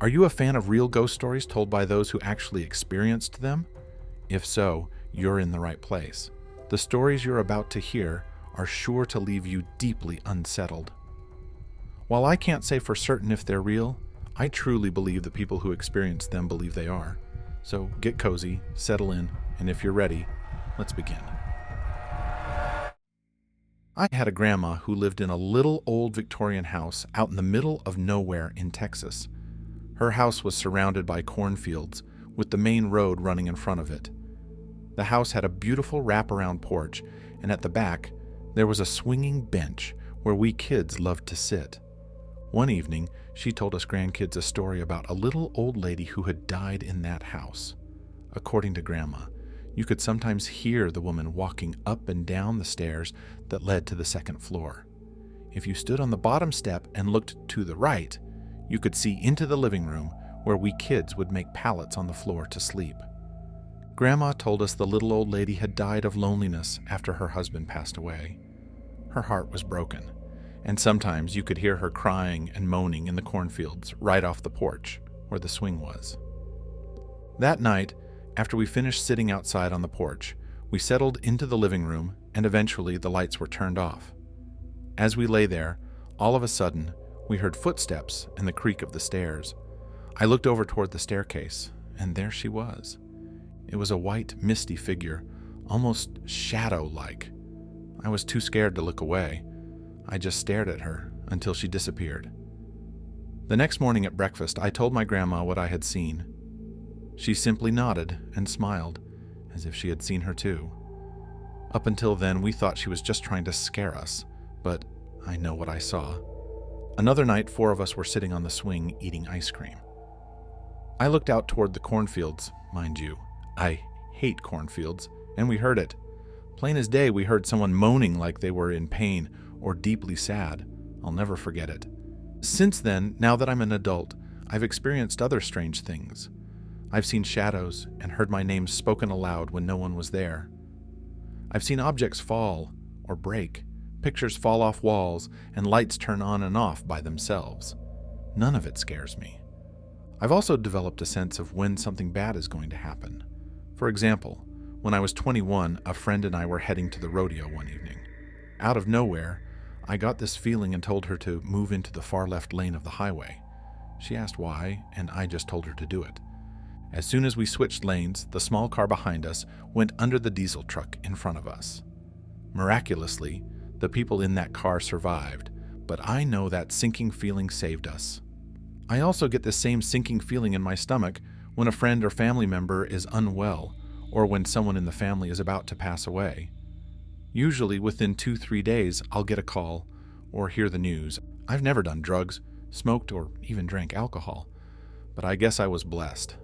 Are you a fan of real ghost stories told by those who actually experienced them? If so, you're in the right place. The stories you're about to hear are sure to leave you deeply unsettled. While I can't say for certain if they're real, I truly believe the people who experience them believe they are. So get cozy, settle in, and if you're ready, let's begin. I had a grandma who lived in a little old Victorian house out in the middle of nowhere in Texas. Her house was surrounded by cornfields, with the main road running in front of it. The house had a beautiful wraparound porch, and at the back, there was a swinging bench where we kids loved to sit. One evening, she told us grandkids a story about a little old lady who had died in that house. According to Grandma, you could sometimes hear the woman walking up and down the stairs that led to the second floor. If you stood on the bottom step and looked to the right, you could see into the living room where we kids would make pallets on the floor to sleep. Grandma told us the little old lady had died of loneliness after her husband passed away. Her heart was broken, and sometimes you could hear her crying and moaning in the cornfields right off the porch where the swing was. That night, after we finished sitting outside on the porch, we settled into the living room and eventually the lights were turned off. As we lay there, all of a sudden, we heard footsteps and the creak of the stairs. I looked over toward the staircase, and there she was. It was a white, misty figure, almost shadow-like. I was too scared to look away. I just stared at her until she disappeared. The next morning at breakfast, I told my grandma what I had seen. She simply nodded and smiled, as if she had seen her too. Up until then, we thought she was just trying to scare us, but I know what I saw. Another night, 4 of us were sitting on the swing eating ice cream. I looked out toward the cornfields, mind you. I hate cornfields, and we heard it. Plain as day, we heard someone moaning like they were in pain or deeply sad. I'll never forget it. Since then, now that I'm an adult, I've experienced other strange things. I've seen shadows and heard my name spoken aloud when no one was there. I've seen objects fall or break, pictures fall off walls, and lights turn on and off by themselves. None of it scares me. I've also developed a sense of when something bad is going to happen. For example, when I was 21, a friend and I were heading to the rodeo one evening. Out of nowhere, I got this feeling and told her to move into the far left lane of the highway. She asked why, and I just told her to do it. As soon as we switched lanes, the small car behind us went under the diesel truck in front of us. Miraculously, the people in that car survived, but I know that sinking feeling saved us. I also get the same sinking feeling in my stomach when a friend or family member is unwell or when someone in the family is about to pass away. Usually within 2-3 days, I'll get a call or hear the news. I've never done drugs, smoked, or even drank alcohol, but I guess I was blessed.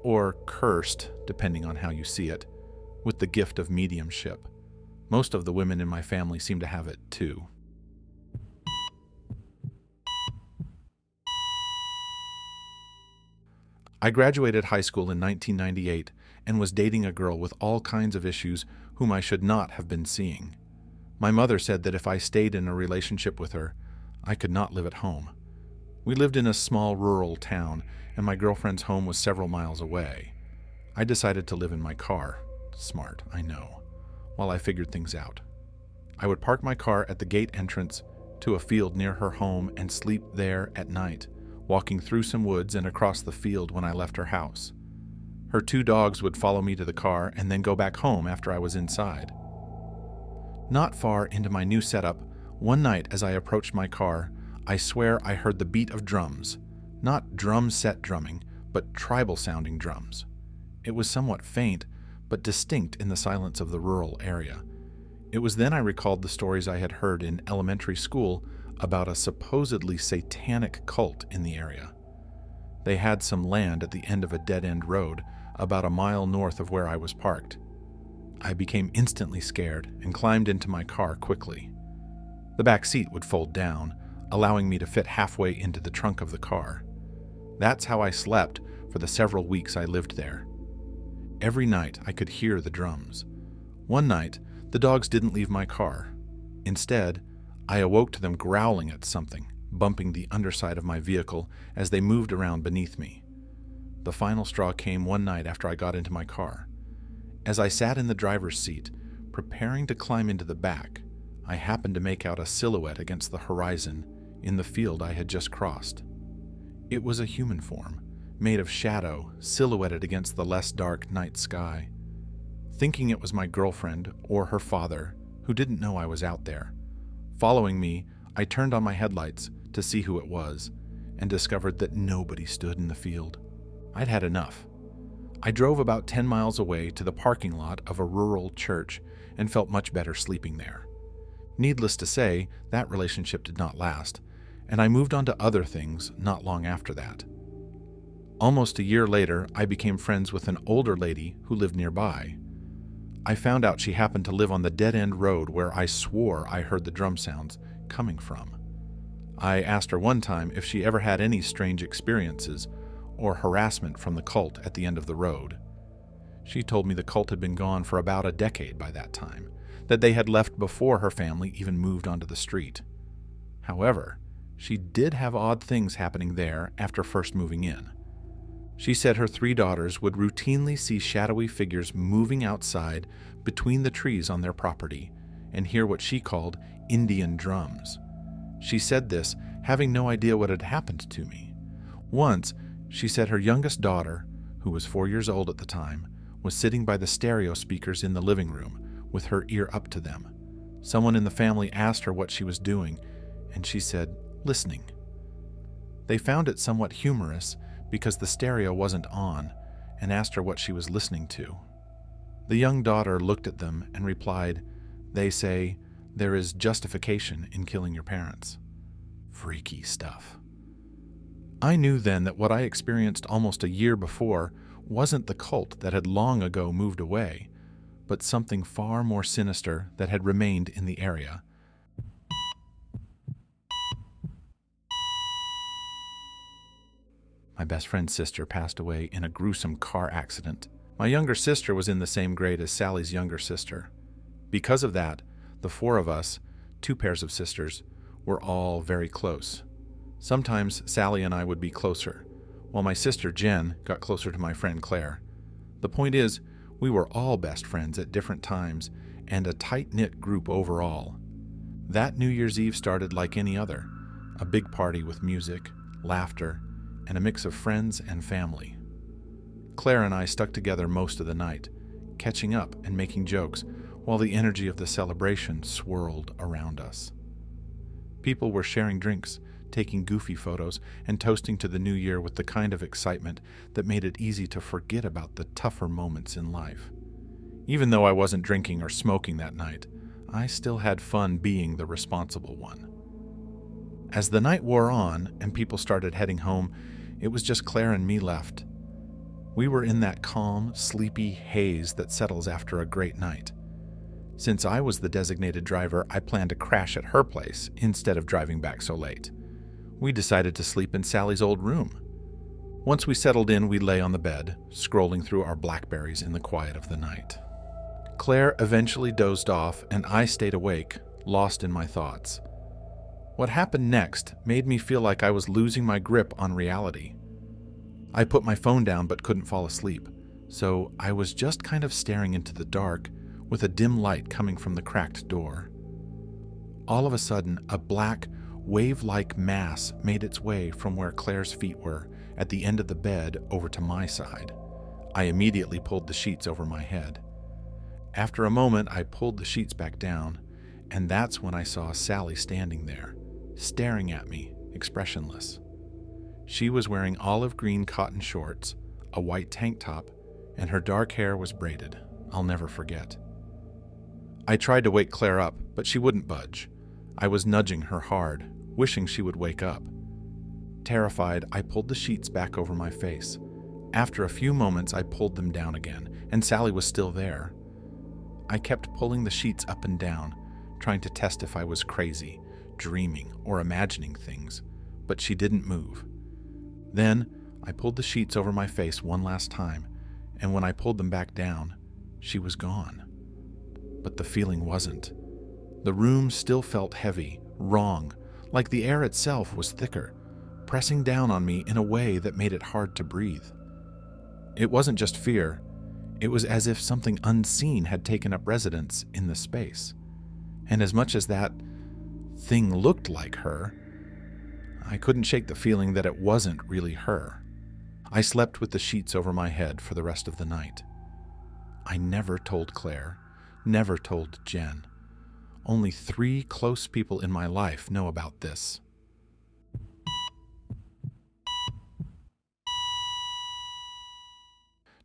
Or cursed, depending on how you see it, with the gift of mediumship. Most of the women in my family seem to have it too. I graduated high school in 1998 and was dating a girl with all kinds of issues whom I should not have been seeing. My mother said that if I stayed in a relationship with her, I could not live at home. We lived in a small rural town, and my girlfriend's home was several miles away. I decided to live in my car. Smart, I know. While I figured things out. I would park my car at the gate entrance to a field near her home and sleep there at night, walking through some woods and across the field when I left her house. Her 2 dogs would follow me to the car and then go back home after I was inside. Not far into my new setup, one night as I approached my car, I swear I heard the beat of drums. Not drum set drumming, but tribal-sounding drums. It was somewhat faint, but distinct in the silence of the rural area. It was then I recalled the stories I had heard in elementary school about a supposedly satanic cult in the area. They had some land at the end of a dead-end road, about a mile north of where I was parked. I became instantly scared and climbed into my car quickly. The back seat would fold down, allowing me to fit halfway into the trunk of the car. That's how I slept for the several weeks I lived there. Every night I could hear the drums. One night, the dogs didn't leave my car. Instead, I awoke to them growling at something, bumping the underside of my vehicle as they moved around beneath me. The final straw came one night after I got into my car. As I sat in the driver's seat, preparing to climb into the back, I happened to make out a silhouette against the horizon in the field I had just crossed. It was a human form, made of shadow, silhouetted against the less dark night sky. Thinking it was my girlfriend or her father, who didn't know I was out there. Following me, I turned on my headlights to see who it was and discovered that nobody stood in the field. I'd had enough. I drove about 10 miles away to the parking lot of a rural church and felt much better sleeping there. Needless to say, that relationship did not last, and I moved on to other things not long after that. Almost a year later, I became friends with an older lady who lived nearby. I found out she happened to live on the dead-end road where I swore I heard the drum sounds coming from. I asked her one time if she ever had any strange experiences or harassment from the cult at the end of the road. She told me the cult had been gone for about a decade by that time, that they had left before her family even moved onto the street. However, she did have odd things happening there after first moving in. She said her 3 daughters would routinely see shadowy figures moving outside between the trees on their property and hear what she called Indian drums. She said this, having no idea what had happened to me. Once, she said her youngest daughter, who was 4 years old at the time, was sitting by the stereo speakers in the living room with her ear up to them. Someone in the family asked her what she was doing, and she said, listening. They found it somewhat humorous because the stereo wasn't on, and asked her what she was listening to. The young daughter looked at them and replied, "They say, there is justification in killing your parents." Freaky stuff. I knew then that what I experienced almost a year before wasn't the cult that had long ago moved away, but something far more sinister that had remained in the area. My best friend's sister passed away in a gruesome car accident. My younger sister was in the same grade as Sally's younger sister. Because of that, the 4 of us, 2 pairs of sisters, were all very close. Sometimes Sally and I would be closer, while my sister Jen got closer to my friend Claire. The point is, we were all best friends at different times and a tight-knit group overall. That New Year's Eve started like any other, a big party with music, laughter, and a mix of friends and family. Claire and I stuck together most of the night, catching up and making jokes, while the energy of the celebration swirled around us. People were sharing drinks, taking goofy photos, and toasting to the new year with the kind of excitement that made it easy to forget about the tougher moments in life. Even though I wasn't drinking or smoking that night, I still had fun being the responsible one. As the night wore on and people started heading home, it was just Claire and me left. We were in that calm, sleepy haze that settles after a great night. Since I was the designated driver, I planned to crash at her place instead of driving back so late. We decided to sleep in Sally's old room. Once we settled in, we lay on the bed, scrolling through our Blackberries in the quiet of the night. Claire eventually dozed off, and I stayed awake, lost in my thoughts. What happened next made me feel like I was losing my grip on reality. I put my phone down but couldn't fall asleep, so I was just kind of staring into the dark with a dim light coming from the cracked door. All of a sudden, a black, wave-like mass made its way from where Claire's feet were at the end of the bed over to my side. I immediately pulled the sheets over my head. After a moment, I pulled the sheets back down, and that's when I saw Sally standing there, staring at me, expressionless. She was wearing olive green cotton shorts, a white tank top, and her dark hair was braided. I'll never forget. I tried to wake Claire up, but she wouldn't budge. I was nudging her hard, wishing she would wake up. Terrified, I pulled the sheets back over my face. After a few moments, I pulled them down again, and Sally was still there. I kept pulling the sheets up and down, trying to test if I was crazy, dreaming, or imagining things, but she didn't move. Then, I pulled the sheets over my face one last time, and when I pulled them back down, she was gone. But the feeling wasn't. The room still felt heavy, wrong, like the air itself was thicker, pressing down on me in a way that made it hard to breathe. It wasn't just fear, it was as if something unseen had taken up residence in the space. And as much as that thing looked like her, I couldn't shake the feeling that it wasn't really her. I slept with the sheets over my head for the rest of the night. I never told Claire, never told Jen. Only 3 close people in my life know about this.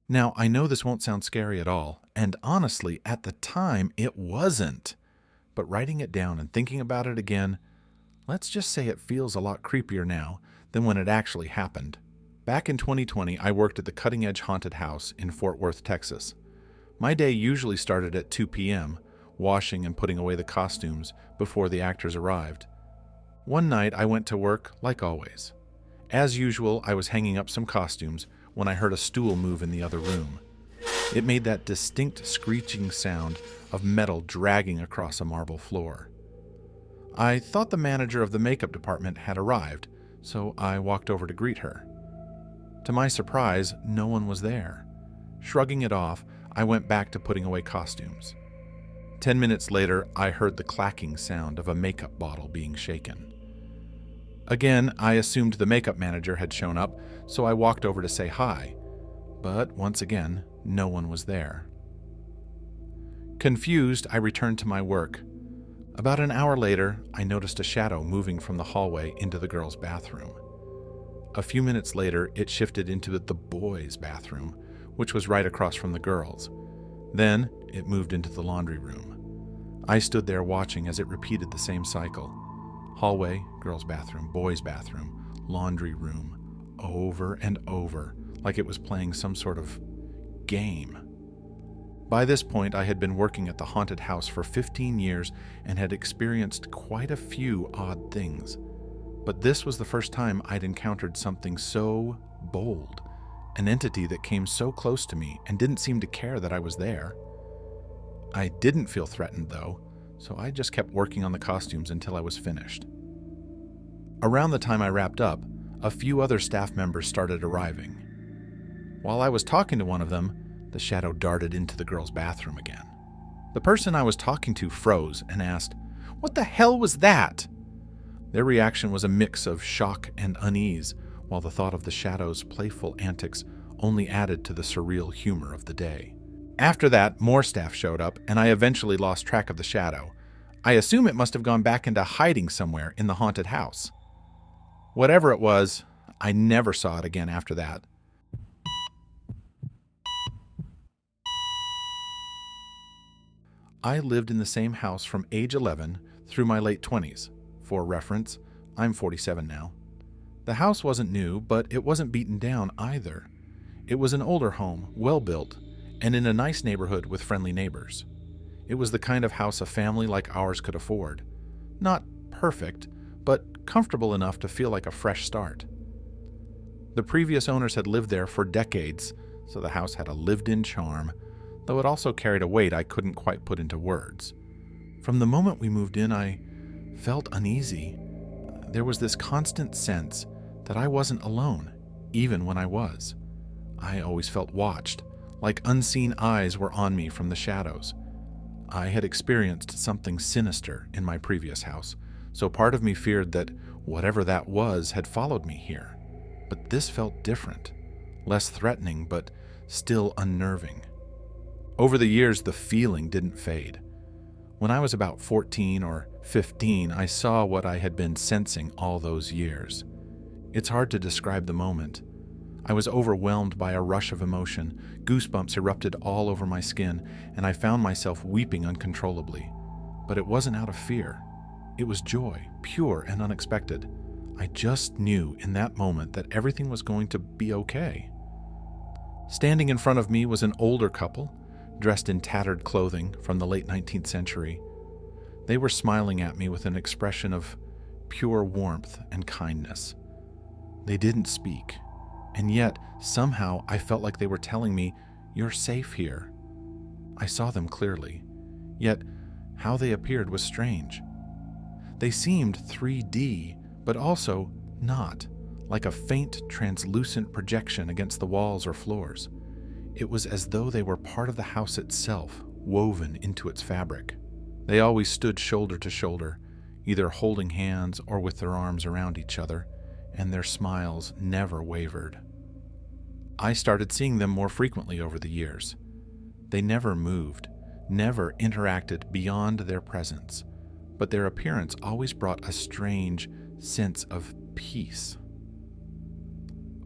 Now, I know this won't sound scary at all, and honestly, at the time, it wasn't. But writing it down and thinking about it again, let's just say it feels a lot creepier now than when it actually happened. Back in 2020, I worked at the Cutting Edge Haunted House in Fort Worth, Texas. My day usually started at 2 p.m., washing and putting away the costumes before the actors arrived. One night, I went to work like always. As usual, I was hanging up some costumes when I heard a stool move in the other room. It made that distinct screeching sound of metal dragging across a marble floor. I thought the manager of the makeup department had arrived, so I walked over to greet her. To my surprise, no one was there. Shrugging it off, I went back to putting away costumes. 10 minutes later, I heard the clacking sound of a makeup bottle being shaken. Again, I assumed the makeup manager had shown up, so I walked over to say hi. But once again, no one was there. Confused, I returned to my work. About an hour later, I noticed a shadow moving from the hallway into the girls' bathroom. A few minutes later, it shifted into the boys' bathroom, which was right across from the girls'. Then, it moved into the laundry room. I stood there watching as it repeated the same cycle. Hallway, girls' bathroom, boys' bathroom, laundry room, over and over, like it was playing some sort of game. By this point, I had been working at the haunted house for 15 years and had experienced quite a few odd things. But this was the first time I'd encountered something so bold, an entity that came so close to me and didn't seem to care that I was there. I didn't feel threatened, though, so I just kept working on the costumes until I was finished. Around the time I wrapped up, a few other staff members started arriving. While I was talking to one of them, the shadow darted into the girls' bathroom again. The person I was talking to froze and asked, "What the hell was that?" Their reaction was a mix of shock and unease, while the thought of the shadow's playful antics only added to the surreal humor of the day. After that, more staff showed up, and I eventually lost track of the shadow. I assume it must have gone back into hiding somewhere in the haunted house. Whatever it was, I never saw it again after that. I lived in the same house from age 11 through my late 20s. For reference, I'm 47 now. The house wasn't new, but it wasn't beaten down either. It was an older home, well built, and in a nice neighborhood with friendly neighbors. It was the kind of house a family like ours could afford. Not perfect, but comfortable enough to feel like a fresh start. The previous owners had lived there for decades, so the house had a lived-in charm, though it also carried a weight I couldn't quite put into words. From the moment we moved in, I felt uneasy. There was this constant sense that I wasn't alone, even when I was. I always felt watched, like unseen eyes were on me from the shadows. I had experienced something sinister in my previous house, so part of me feared that whatever that was had followed me here. But this felt different, less threatening, but still unnerving. Over the years, the feeling didn't fade. When I was about 14 or 15, I saw what I had been sensing all those years. It's hard to describe the moment. I was overwhelmed by a rush of emotion. Goosebumps erupted all over my skin, and I found myself weeping uncontrollably. But it wasn't out of fear. It was joy, pure and unexpected. I just knew in that moment that everything was going to be okay. Standing in front of me was an older couple, dressed in tattered clothing from the late 19th century. They were smiling at me with an expression of pure warmth and kindness. They didn't speak, and yet somehow I felt like they were telling me, "You're safe here." I saw them clearly, yet how they appeared was strange. They seemed 3D, but also not, like a faint, translucent projection against the walls or floors. It was as though they were part of the house itself, woven into its fabric. They always stood shoulder to shoulder, either holding hands or with their arms around each other, and their smiles never wavered. I started seeing them more frequently over the years. They never moved, never interacted beyond their presence, but their appearance always brought a strange sense of peace.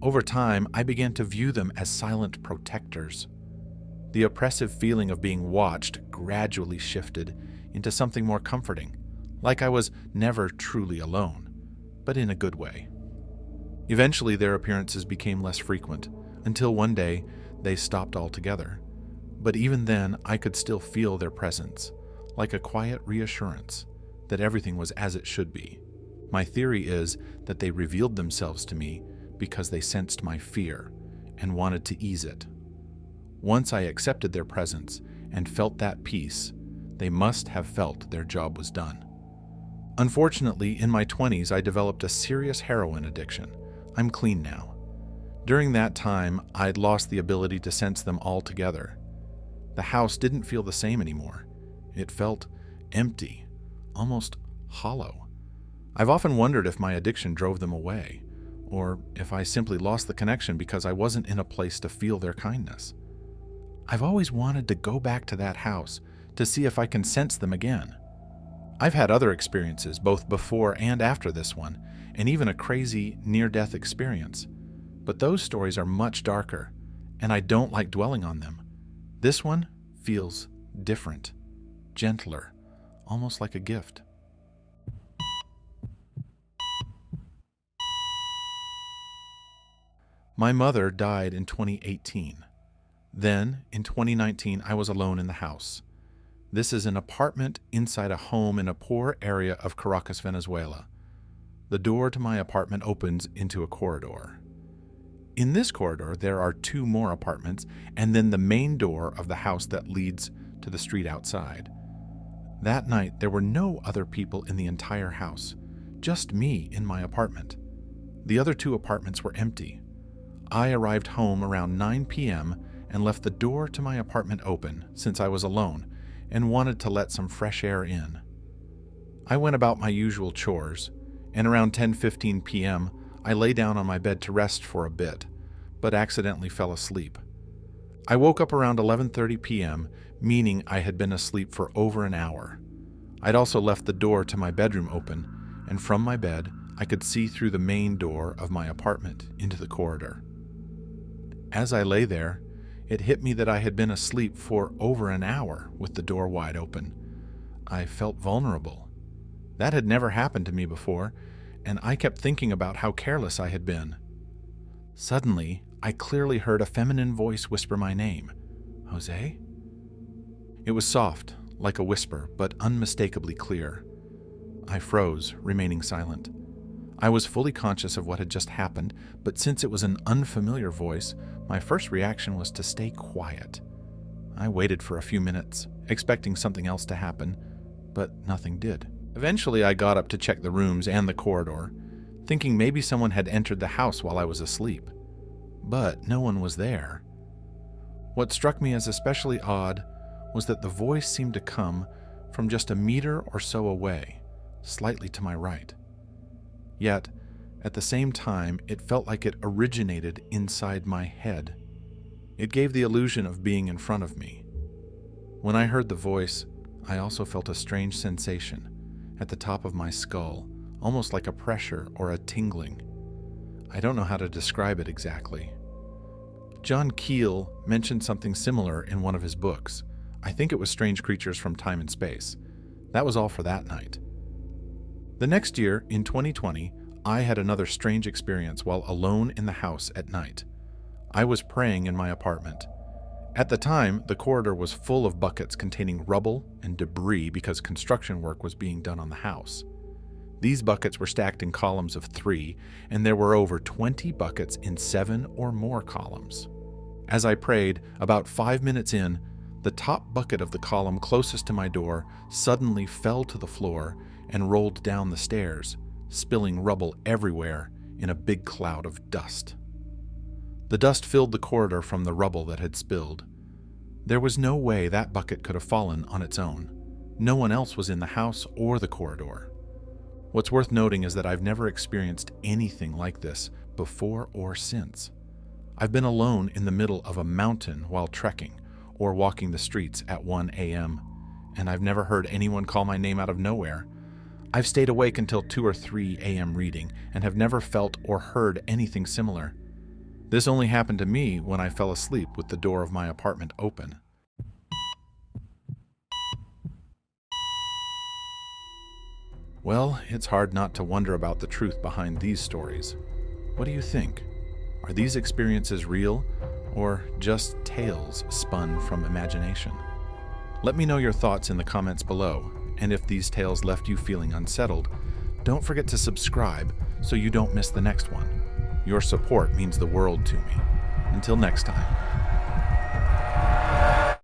Over time, I began to view them as silent protectors. The oppressive feeling of being watched gradually shifted into something more comforting, like I was never truly alone, but in a good way. Eventually, their appearances became less frequent, until one day they stopped altogether. But even then, I could still feel their presence, like a quiet reassurance that everything was as it should be. My theory is that they revealed themselves to me because they sensed my fear and wanted to ease it. Once I accepted their presence and felt that peace, they must have felt their job was done. Unfortunately, in my 20s, I developed a serious heroin addiction. I'm clean now. During that time, I'd lost the ability to sense them altogether. The house didn't feel the same anymore. It felt empty, almost hollow. I've often wondered if my addiction drove them away, or if I simply lost the connection because I wasn't in a place to feel their kindness. I've always wanted to go back to that house to see if I can sense them again. I've had other experiences, both before and after this one, and even a crazy near-death experience. But those stories are much darker, and I don't like dwelling on them. This one feels different, gentler, almost like a gift. My mother died in 2018. Then, in 2019, I was alone in the house. This is an apartment inside a home in a poor area of Caracas, Venezuela. The door to my apartment opens into a corridor. In this corridor, there are 2 more apartments, and then the main door of the house that leads to the street outside. That night, there were no other people in the entire house, just me in my apartment. The other 2 apartments were empty. I arrived home around 9 p.m. and left the door to my apartment open since I was alone and wanted to let some fresh air in. I went about my usual chores, and around 10:15 p.m., I lay down on my bed to rest for a bit, but accidentally fell asleep. I woke up around 11:30 p.m., meaning I had been asleep for over an hour. I'd also left the door to my bedroom open, and from my bed, I could see through the main door of my apartment into the corridor. As I lay there, it hit me that I had been asleep for over an hour with the door wide open. I felt vulnerable. That had never happened to me before, and I kept thinking about how careless I had been. Suddenly, I clearly heard a feminine voice whisper my name. Jose? It was soft, like a whisper, but unmistakably clear. I froze, remaining silent. I was fully conscious of what had just happened, but since it was an unfamiliar voice, my first reaction was to stay quiet. I waited for a few minutes, expecting something else to happen, but nothing did. Eventually, I got up to check the rooms and the corridor, thinking maybe someone had entered the house while I was asleep. But no one was there. What struck me as especially odd was that the voice seemed to come from just a meter or so away, slightly to my right. Yet, at the same time, it felt like it originated inside my head. It gave the illusion of being in front of me. When I heard the voice, I also felt a strange sensation at the top of my skull, almost like a pressure or a tingling. I don't know how to describe it exactly. John Keel mentioned something similar in one of his books. I think it was Strange Creatures from Time and Space. That was all for that night. The next year, in 2020, I had another strange experience while alone in the house at night. I was praying in my apartment. At the time, the corridor was full of buckets containing rubble and debris because construction work was being done on the house. These buckets were stacked in columns of 3, and there were over 20 buckets in 7 or more columns. As I prayed, about 5 minutes in, the top bucket of the column closest to my door suddenly fell to the floor and rolled down the stairs, spilling rubble everywhere in a big cloud of dust. The dust filled the corridor from the rubble that had spilled. There was no way that bucket could have fallen on its own. No one else was in the house or the corridor. What's worth noting is that I've never experienced anything like this before or since. I've been alone in the middle of a mountain while trekking or walking the streets at 1 a.m., and I've never heard anyone call my name out of nowhere. I've stayed awake until 2 or 3 a.m. reading and have never felt or heard anything similar. This only happened to me when I fell asleep with the door of my apartment open. Well, it's hard not to wonder about the truth behind these stories. What do you think? Are these experiences real, or just tales spun from imagination? Let me know your thoughts in the comments below, and if these tales left you feeling unsettled, don't forget to subscribe so you don't miss the next one. Your support means the world to me. Until next time.